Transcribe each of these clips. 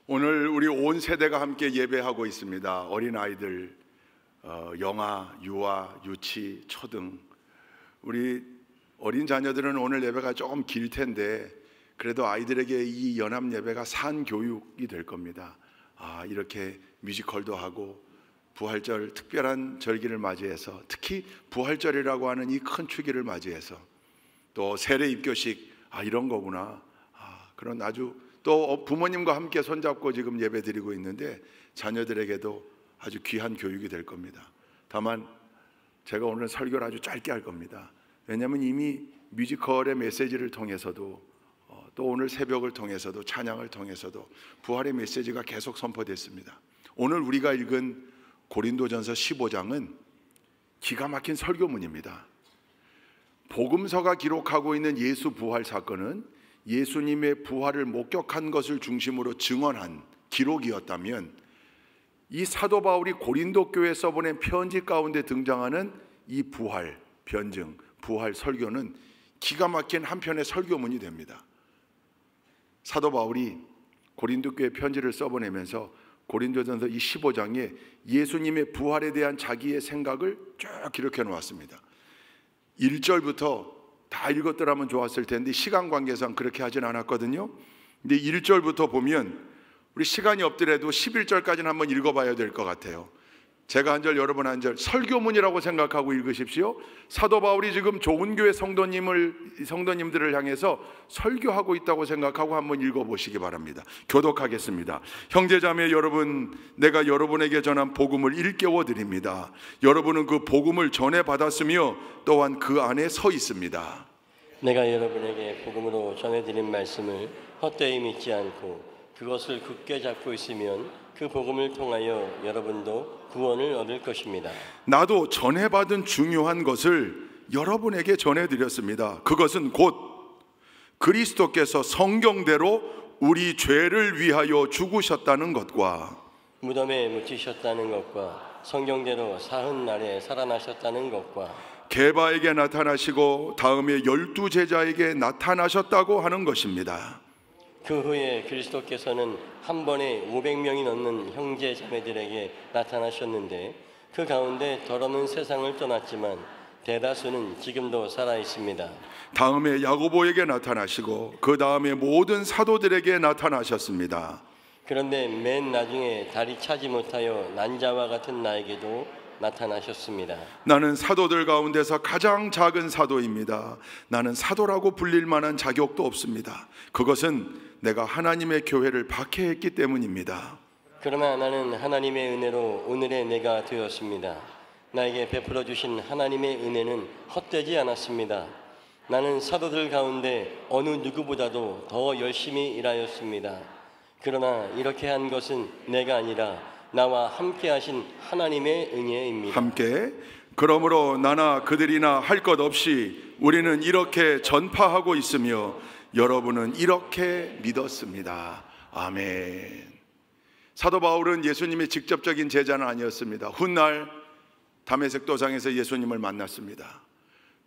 오늘 우리 온 세대가 함께 예배하고 있습니다. 어린아이들, 영아, 유아, 유치, 초등. 우리 어린 자녀들은 오늘 예배가 조금 길 텐데 그래도 아이들에게 이 연합 예배가 산 교육이 될 겁니다. 이렇게 뮤지컬도 하고 부활절 특별한 절기를 맞이해서, 특히 부활절이라고 하는 이 큰 축일을 맞이해서 또 세례 입교식, 이런 거구나, 그런 아주 또 부모님과 함께 손잡고 지금 예배 드리고 있는데 자녀들에게도 아주 귀한 교육이 될 겁니다. 다만 제가 오늘 설교를 아주 짧게 할 겁니다. 왜냐하면 이미 뮤지컬의 메시지를 통해서도 또 오늘 새벽을 통해서도 찬양을 통해서도 부활의 메시지가 계속 선포됐습니다. 오늘 우리가 읽은 고린도전서 15장은 기가 막힌 설교문입니다. 복음서가 기록하고 있는 예수 부활 사건은 예수님의 부활을 목격한 것을 중심으로 증언한 기록이었다면, 이 사도 바울이 고린도 교회에 써보낸 편지 가운데 등장하는 이 부활 변증, 부활 설교는 기가 막힌 한편의 설교문이 됩니다. 사도 바울이 고린도 교회 편지를 써보내면서 고린도전서 이 15장에 예수님의 부활에 대한 자기의 생각을 쭉 기록해 놓았습니다. 1절부터 다 읽었더라면 좋았을 텐데 시간 관계상 그렇게 하진 않았거든요. 근데 1절부터 보면 우리 시간이 없더라도 11절까지는 한번 읽어봐야 될 것 같아요. 제가 한 절, 여러분 한 절, 설교문이라고 생각하고 읽으십시오. 사도 바울이 지금 좋은 교회 성도님들을 향해서 설교하고 있다고 생각하고 한번 읽어보시기 바랍니다. 교독하겠습니다. 형제자매 여러분, 내가 여러분에게 전한 복음을 일깨워 드립니다. 여러분은 그 복음을 전해 받았으며 또한 그 안에 서 있습니다. 내가 여러분에게 복음으로 전해드린 말씀을 헛되이 믿지 않고 그것을 굳게 잡고 있으면 그 복음을 통하여 여러분도 구원을 얻을 것입니다. 나도 전해받은 중요한 것을 여러분에게 전해드렸습니다. 그것은 곧 그리스도께서 성경대로 우리 죄를 위하여 죽으셨다는 것과 무덤에 묻히셨다는 것과 성경대로 사흘 날에 살아나셨다는 것과 게바에게 나타나시고 다음에 12 제자에게 나타나셨다고 하는 것입니다. 그 후에 그리스도께서는 한 번에 500명이 넘는 형제 자매들에게 나타나셨는데 그 가운데 덜없는 세상을 떠났지만 대다수는 지금도 살아 있습니다. 다음에 야고보에게 나타나시고 그 다음에 모든 사도들에게 나타나셨습니다. 그런데 맨 나중에 다리 차지 못하여 난자와 같은 나에게도 나타나셨습니다. 나는 사도들 가운데서 가장 작은 사도입니다. 나는 사도라고 불릴 만한 자격도 없습니다. 그것은 내가 하나님의 교회를 박해했기 때문입니다. 그러나 나는 하나님의 은혜로 오늘의 내가 되었습니다. 나에게 베풀어 주신 하나님의 은혜는 헛되지 않았습니다. 나는 사도들 가운데 어느 누구보다도 더 열심히 일하였습니다. 그러나 이렇게 한 것은 내가 아니라 나와 함께 하신 하나님의 은혜입니다. 함께. 그러므로 나나 그들이나 할 것 없이 우리는 이렇게 전파하고 있으며 여러분은 이렇게 믿었습니다. 아멘. 사도 바울은 예수님의 직접적인 제자는 아니었습니다. 훗날 다메섹 도상에서 예수님을 만났습니다.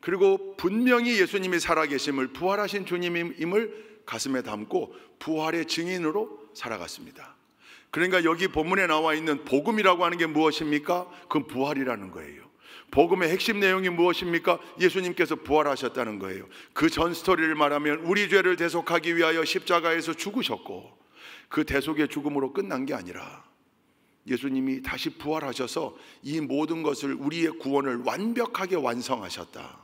그리고 분명히 예수님이 살아계심을, 부활하신 주님임을 가슴에 담고 부활의 증인으로 살아갔습니다. 그러니까 여기 본문에 나와 있는 복음이라고 하는 게 무엇입니까? 그건 부활이라는 거예요. 복음의 핵심 내용이 무엇입니까? 예수님께서 부활하셨다는 거예요. 그 전 스토리를 말하면 우리 죄를 대속하기 위하여 십자가에서 죽으셨고 그 대속의 죽음으로 끝난 게 아니라 예수님이 다시 부활하셔서 이 모든 것을, 우리의 구원을 완벽하게 완성하셨다.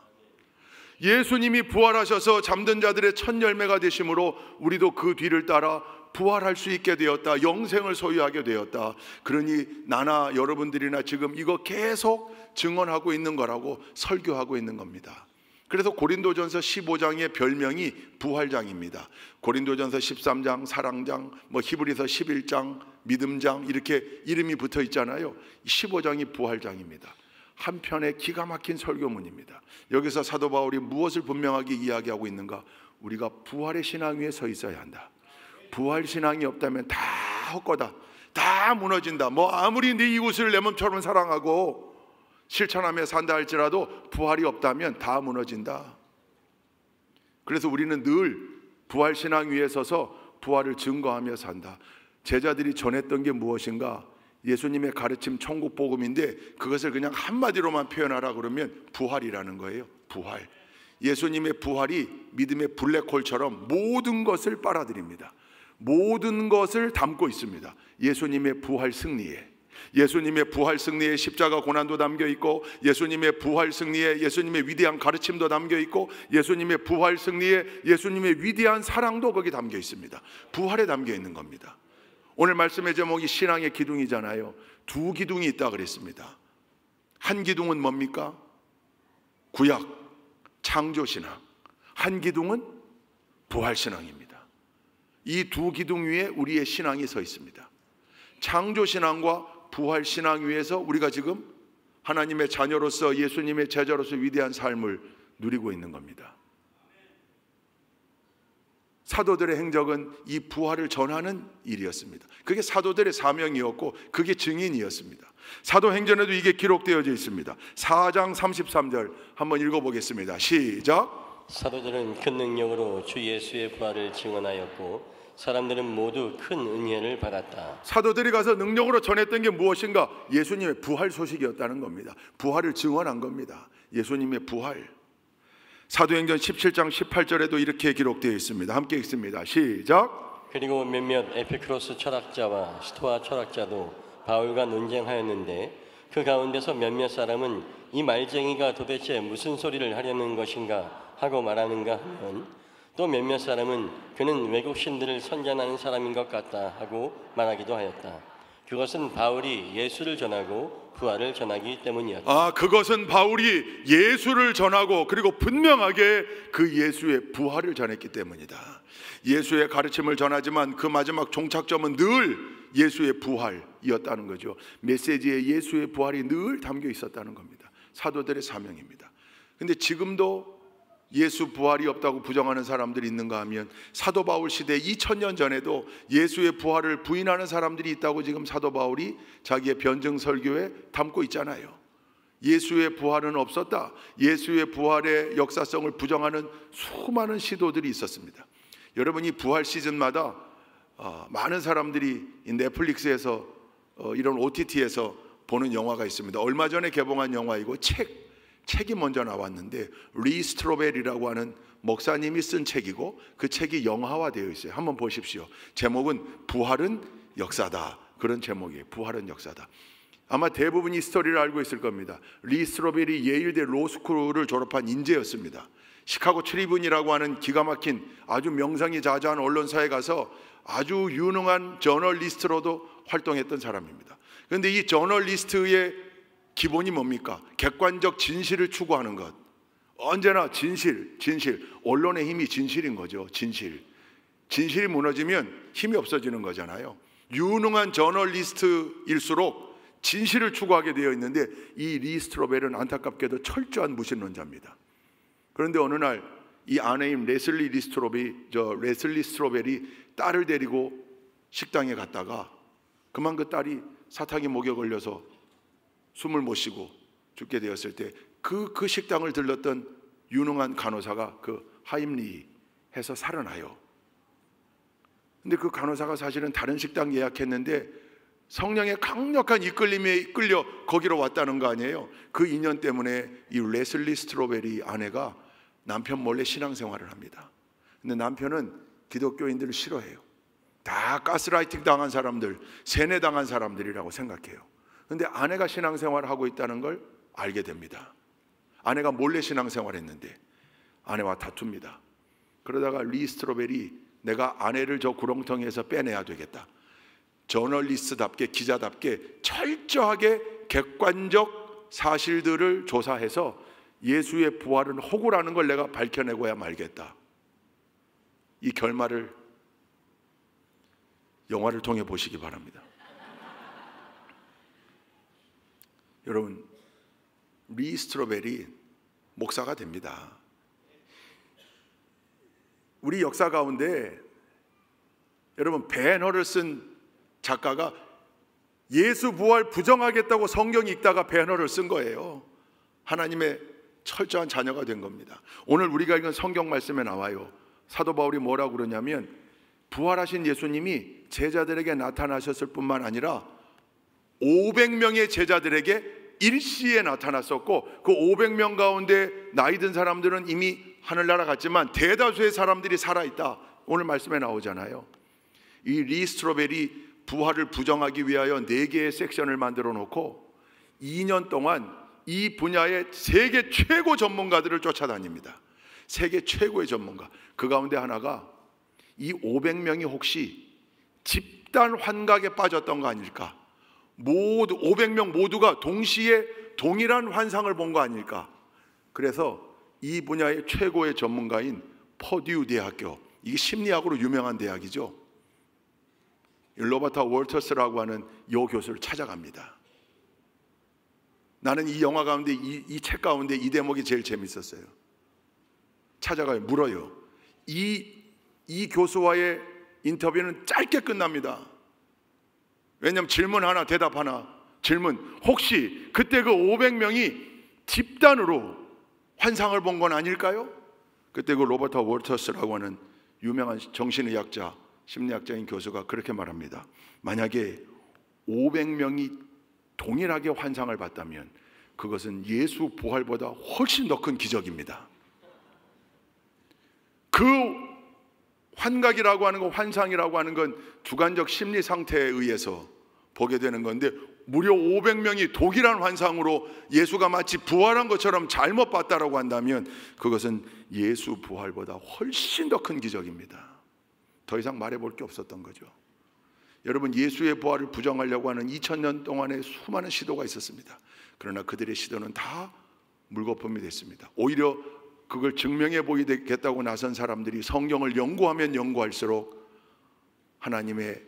예수님이 부활하셔서 잠든 자들의 첫 열매가 되심으로 우리도 그 뒤를 따라 부활할 수 있게 되었다. 영생을 소유하게 되었다. 그러니 나나 여러분들이나 지금 이거 계속 증언하고 있는 거라고 설교하고 있는 겁니다. 그래서 고린도전서 15장의 별명이 부활장입니다. 고린도전서 13장, 사랑장, 히브리서 11장, 믿음장, 이렇게 이름이 붙어 있잖아요. 15장이 부활장입니다. 한편의 기가 막힌 설교문입니다. 여기서 사도 바울이 무엇을 분명하게 이야기하고 있는가? 우리가 부활의 신앙 위에 서 있어야 한다. 부활 신앙이 없다면 다 헛거다, 다 무너진다. 아무리 네 이웃을 내 몸처럼 사랑하고 실천하며 산다 할지라도 부활이 없다면 다 무너진다. 그래서 우리는 늘 부활 신앙 위에 서서 부활을 증거하며 산다. 제자들이 전했던 게 무엇인가? 예수님의 가르침 천국 복음인데 그것을 그냥 한마디로만 표현하라 그러면 부활이라는 거예요. 부활. 예수님의 부활이 믿음의 블랙홀처럼 모든 것을 빨아들입니다. 모든 것을 담고 있습니다. 예수님의 부활 승리에, 예수님의 부활 승리에 십자가 고난도 담겨 있고, 예수님의 부활 승리에 예수님의 위대한 가르침도 담겨 있고, 예수님의 부활 승리에 예수님의 위대한 사랑도 거기 담겨 있습니다. 부활에 담겨 있는 겁니다. 오늘 말씀의 제목이 신앙의 기둥이잖아요. 두 기둥이 있다 그랬습니다. 한 기둥은 뭡니까? 구약 창조신앙. 한 기둥은 부활신앙입니다. 이 두 기둥 위에 우리의 신앙이 서 있습니다. 창조신앙과 부활신앙 위에서 우리가 지금 하나님의 자녀로서, 예수님의 제자로서 위대한 삶을 누리고 있는 겁니다. 사도들의 행적은 이 부활을 전하는 일이었습니다. 그게 사도들의 사명이었고 그게 증인이었습니다. 사도행전에도 이게 기록되어져 있습니다. 4장 33절 한번 읽어보겠습니다. 시작. 사도들은 큰 능력으로 주 예수의 부활을 증언하였고 사람들은 모두 큰 은혜를 받았다. 사도들이 가서 능력으로 전했던 게 무엇인가? 예수님의 부활 소식이었다는 겁니다. 부활을 증언한 겁니다. 예수님의 부활. 사도행전 17장 18절에도 이렇게 기록되어 있습니다. 함께 읽습니다. 시작. 그리고 몇몇 에피크로스 철학자와 스토아 철학자도 바울과 논쟁하였는데 그 가운데서 몇몇 사람은 이 말쟁이가 도대체 무슨 소리를 하려는 것인가 하고 말하는가 하면, 또 몇몇 사람은 그는 외국 신들을 선전하는 사람인 것 같다 하고 말하기도 하였다. 그것은 바울이 예수를 전하고 부활을 전하기 때문이었다. 그것은 바울이 예수를 전하고 그리고 분명하게 그 예수의 부활을 전했기 때문이다. 예수의 가르침을 전하지만 그 마지막 종착점은 늘 예수의 부활이었다는 거죠. 메시지에 예수의 부활이 늘 담겨 있었다는 겁니다. 사도들의 사명입니다. 근데 지금도 예수 부활이 없다고 부정하는 사람들이 있는가 하면, 사도 바울 시대 2000년 전에도 예수의 부활을 부인하는 사람들이 있다고 지금 사도 바울이 자기의 변증 설교에 담고 있잖아요. 예수의 부활은 없었다. 예수의 부활의 역사성을 부정하는 수많은 시도들이 있었습니다. 여러분, 이 부활 시즌마다 많은 사람들이 넷플릭스에서 이런 OTT에서 보는 영화가 있습니다. 얼마 전에 개봉한 영화이고 책이 먼저 나왔는데, 리 스트로벨이라고 하는 목사님이 쓴 책이고 그 책이 영화화되어 있어요. 한번 보십시오. 제목은 부활은 역사다. 그런 제목이에요. 부활은 역사다. 아마 대부분 이 스토리를 알고 있을 겁니다. 리 스트로벨이 예일대 로스쿨을 졸업한 인재였습니다. 시카고 트리뷴이라고 하는 기가 막힌 아주 명성이 자자한 언론사에 가서 아주 유능한 저널리스트로도 활동했던 사람입니다. 그런데 이 저널리스트의 기본이 뭡니까? 객관적 진실을 추구하는 것. 언제나 진실. 언론의 힘이 진실인 거죠. 진실이 무너지면 힘이 없어지는 거잖아요. 유능한 저널리스트일수록 진실을 추구하게 되어 있는데, 이 리 스트로벨은 안타깝게도 철저한 무신론자입니다. 그런데 어느 날 이 아내인 레슬리 스트로벨이 딸을 데리고 식당에 갔다가 그만 그 딸이 사탕에 목에 걸려서 숨을 못 쉬고 죽게 되었을 때 그 식당을 들렀던 유능한 간호사가 그 하임리 해서 살아나요. 근데 그 간호사가 사실은 다른 식당 예약했는데 성령의 강력한 이끌림에 이끌려 거기로 왔다는 거 아니에요. 그 인연 때문에 이 레슬리 스트로벨이 아내가 남편 몰래 신앙생활을 합니다. 근데 남편은 기독교인들을 싫어해요. 다 가스라이팅 당한 사람들, 세뇌 당한 사람들이라고 생각해요. 근데 아내가 신앙생활을 하고 있다는 걸 알게 됩니다. 아내가 몰래 신앙생활을 했는데 아내와 다툽니다. 그러다가 리 스트로벨이 내가 아내를 저 구렁텅이에서 빼내야 되겠다. 저널리스트답게, 기자답게 철저하게 객관적 사실들을 조사해서 예수의 부활은 허구라는 걸 내가 밝혀내고야 말겠다. 이 결말을 영화를 통해 보시기 바랍니다. 여러분, 리 스트로벨이 목사가 됩니다. 우리 역사 가운데 여러분, 배너를 쓴 작가가 예수 부활 부정하겠다고 성경 읽다가 배너를 쓴 거예요. 하나님의 철저한 자녀가 된 겁니다. 오늘 우리가 읽은 성경 말씀에 나와요. 사도 바울이 뭐라고 그러냐면, 부활하신 예수님이 제자들에게 나타나셨을 뿐만 아니라 500명의 제자들에게 일시에 나타났었고, 그 500명 가운데 나이 든 사람들은 이미 하늘나라 갔지만 대다수의 사람들이 살아있다. 오늘 말씀에 나오잖아요. 이 리 스트로벨이 부활을 부정하기 위하여 4개의 섹션을 만들어 놓고 2년 동안 이 분야의 세계 최고 전문가들을 쫓아다닙니다. 세계 최고의 전문가. 그 가운데 하나가 이 500명이 혹시 집단 환각에 빠졌던 거 아닐까? 모두 500명 모두가 동시에 동일한 환상을 본 거 아닐까? 그래서 이 분야의 최고의 전문가인 퍼듀 대학교, 이게 심리학으로 유명한 대학이죠. 로버타 월터스라고 하는 요 교수를 찾아갑니다. 나는 이 영화 가운데 이 책 가운데 이 대목이 제일 재밌었어요. 찾아가요. 물어요. 이 교수와의 인터뷰는 짧게 끝납니다. 왜냐하면 질문 하나 대답 하나. 질문, 혹시 그때 그 500명이 집단으로 환상을 본 건 아닐까요? 그때 그 로버타 월터스라고 하는 유명한 정신의학자, 심리학자인 교수가 그렇게 말합니다. 만약에 500명이 동일하게 환상을 봤다면 그것은 예수 부활보다 훨씬 더 큰 기적입니다. 그 환각이라고 하는 건, 환상이라고 하는 건 주관적 심리 상태에 의해서 보게 되는 건데, 무려 500명이 동일한 환상으로 예수가 마치 부활한 것처럼 잘못 봤다라고 한다면 그것은 예수 부활보다 훨씬 더 큰 기적입니다. 더 이상 말해볼 게 없었던 거죠. 여러분, 예수의 부활을 부정하려고 하는 2000년 동안의 수많은 시도가 있었습니다. 그러나 그들의 시도는 다 물거품이 됐습니다. 오히려 그걸 증명해 보이겠다고 나선 사람들이 성경을 연구하면 연구할수록 하나님의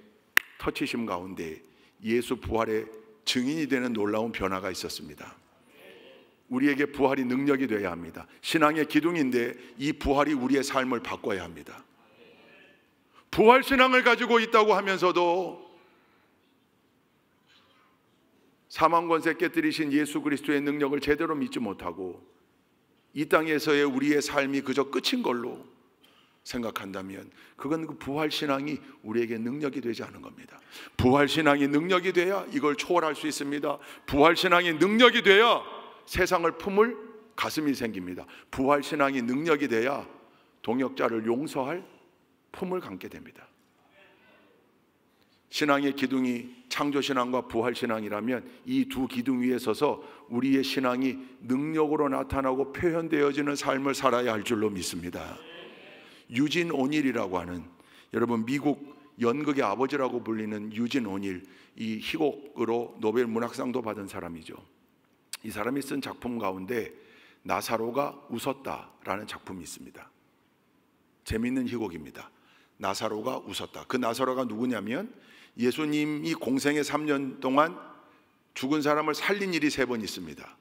터치심 가운데 예수 부활의 증인이 되는 놀라운 변화가 있었습니다. 우리에게 부활이 능력이 되어야 합니다. 신앙의 기둥인데 이 부활이 우리의 삶을 바꿔야 합니다. 부활 신앙을 가지고 있다고 하면서도 사망 권세 깨뜨리신 예수 그리스도의 능력을 제대로 믿지 못하고 이 땅에서의 우리의 삶이 그저 끝인 걸로 생각한다면 그건 그 부활 신앙이 우리에게 능력이 되지 않은 겁니다. 부활 신앙이 능력이 돼야 이걸 초월할 수 있습니다. 부활 신앙이 능력이 돼야 세상을 품을 가슴이 생깁니다. 부활 신앙이 능력이 돼야 동역자를 용서할 품을 갖게 됩니다. 신앙의 기둥이 창조신앙과 부활신앙이라면 이 두 기둥 위에 서서 우리의 신앙이 능력으로 나타나고 표현되어지는 삶을 살아야 할 줄로 믿습니다. 유진 오닐이라고 하는, 여러분 미국 연극의 아버지라고 불리는 유진 오닐, 이 희곡으로 노벨 문학상도 받은 사람이죠. 이 사람이 쓴 작품 가운데 나사로가 웃었다라는 작품이 있습니다. 재미있는 희곡입니다. 나사로가 웃었다. 그 나사로가 누구냐면 예수님이 공생애 3년 동안 죽은 사람을 살린 일이 3번 있습니다.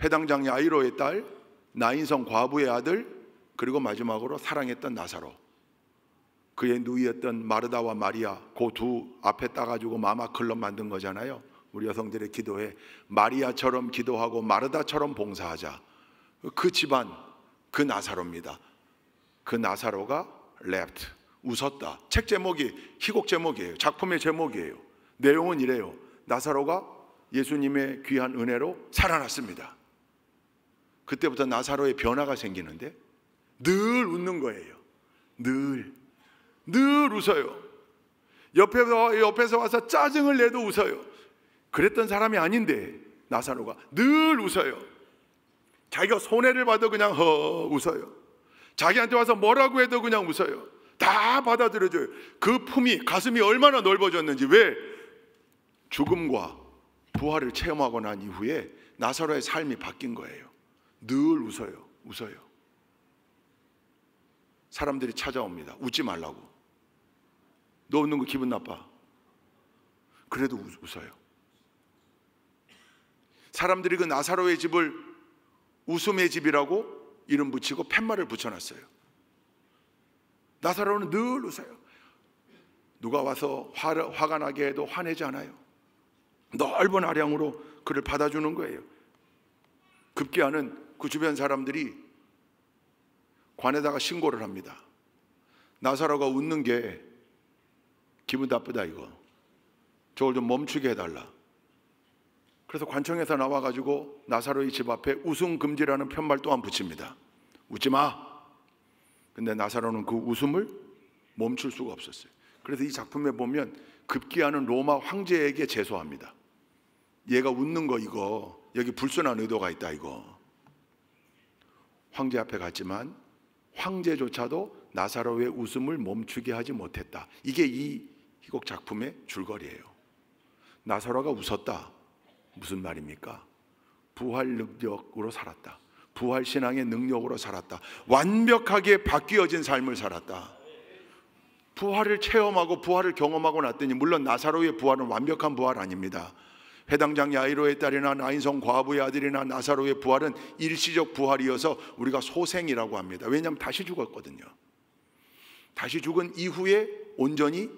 회당장 야이로의 딸, 나인성 과부의 아들, 그리고 마지막으로 사랑했던 나사로. 그의 누이였던 마르다와 마리아, 그 두 앞에 따가지고 마마 클럽 만든 거잖아요. 우리 여성들의 기도에 마리아처럼 기도하고 마르다처럼 봉사하자. 그 집안, 그 나사로입니다. 그 나사로가 left, 웃었다. 책 제목이, 희곡 제목이에요. 작품의 제목이에요. 내용은 이래요. 나사로가 예수님의 귀한 은혜로 살아났습니다. 그때부터 나사로의 변화가 생기는데 늘 웃는 거예요. 늘 웃어요. 옆에서 와서 짜증을 내도 웃어요. 그랬던 사람이 아닌데 나사로가 늘 웃어요. 자기가 손해를 봐도 그냥 웃어요. 자기한테 와서 뭐라고 해도 그냥 웃어요. 다 받아들여줘요. 그 품이, 가슴이 얼마나 넓어졌는지. 왜? 죽음과 부활을 체험하고 난 이후에 나사로의 삶이 바뀐 거예요. 늘 웃어요. 사람들이 찾아옵니다. 웃지 말라고. 너 웃는 거 기분 나빠. 그래도 웃어요. 사람들이 그 나사로의 집을 웃음의 집이라고 이름 붙이고 팻말을 붙여놨어요. 나사로는 늘 웃어요. 누가 와서 화가 나게 해도 화내지 않아요. 넓은 아량으로 그를 받아주는 거예요. 급기야는 그 주변 사람들이 관에다가 신고를 합니다. 나사로가 웃는 게 기분 나쁘다 이거. 저걸 좀 멈추게 해달라. 그래서 관청에서 나와가지고 나사로의 집 앞에 웃음 금지라는 편말 또한 붙입니다. 웃지 마. 근데 나사로는 그 웃음을 멈출 수가 없었어요. 그래서 이 작품에 보면 급기야는 로마 황제에게 제소합니다. 얘가 웃는 거 이거 여기 불순한 의도가 있다 이거. 황제 앞에 갔지만 황제조차도 나사로의 웃음을 멈추게 하지 못했다. 이게 이 희곡 작품의 줄거리예요. 나사로가 웃었다. 무슨 말입니까? 부활 능력으로 살았다. 부활 신앙의 능력으로 살았다. 완벽하게 바뀌어진 삶을 살았다. 부활을 체험하고 부활을 경험하고 났더니, 물론 나사로의 부활은 완벽한 부활 아닙니다. 회당장 야이로의 딸이나 나인성 과부의 아들이나 나사로의 부활은 일시적 부활이어서 우리가 소생이라고 합니다. 왜냐하면 다시 죽었거든요. 다시 죽은 이후에 온전히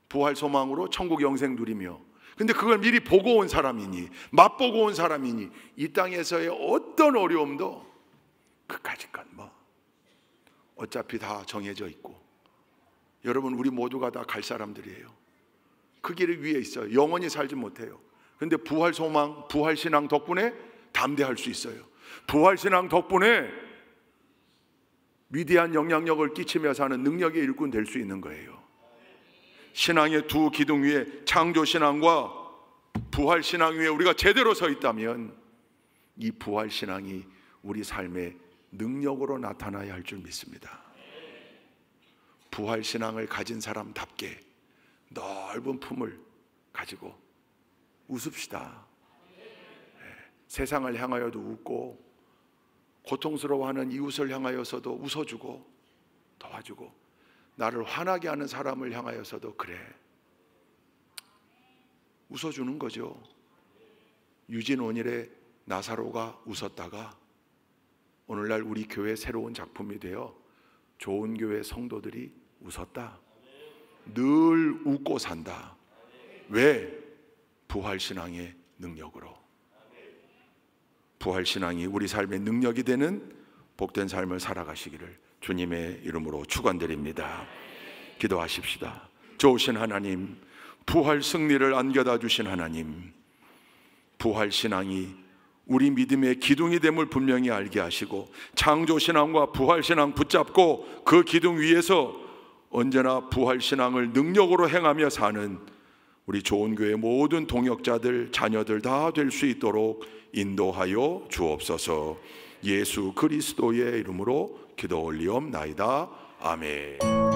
부활 소망으로 천국 영생 누리며, 근데 그걸 미리 보고 온 사람이니, 맛보고 온 사람이니 이 땅에서의 어떤 어려움도 그까짓건 뭐 어차피 다 정해져 있고, 여러분 우리 모두가 다 갈 사람들이에요. 그 길을 위에 있어요. 영원히 살지 못해요. 근데 부활 소망, 부활 신앙 덕분에 담대할 수 있어요. 부활 신앙 덕분에 위대한 영향력을 끼치며 사는 능력의 일꾼 될 수 있는 거예요. 신앙의 두 기둥 위에, 창조 신앙과 부활 신앙 위에 우리가 제대로 서 있다면 이 부활 신앙이 우리 삶의 능력으로 나타나야 할 줄 믿습니다. 부활 신앙을 가진 사람답게 넓은 품을 가지고 웃읍시다. 세상을 향하여도 웃고, 고통스러워하는 이웃을 향하여서도 웃어주고 도와주고, 나를 화나게 하는 사람을 향하여서도 그래 웃어주는 거죠. 유진온일의 나사로가 웃었다가 오늘날 우리 교회 새로운 작품이 되어 좋은 교회 성도들이 웃었다. 늘 웃고 산다. 왜? 부활신앙의 능력으로. 부활신앙이 우리 삶의 능력이 되는 복된 삶을 살아가시기를 주님의 이름으로 축원드립니다. 기도하십시다. 좋으신 하나님, 부활 승리를 안겨다 주신 하나님, 부활신앙이 우리 믿음의 기둥이 됨을 분명히 알게 하시고, 창조신앙과 부활신앙 붙잡고 그 기둥 위에서 언제나 부활신앙을 능력으로 행하며 사는 우리 좋은 교회 모든 동역자들, 자녀들 다 될 수 있도록 인도하여 주옵소서. 예수 그리스도의 이름으로 기도 올리옵나이다. 아멘.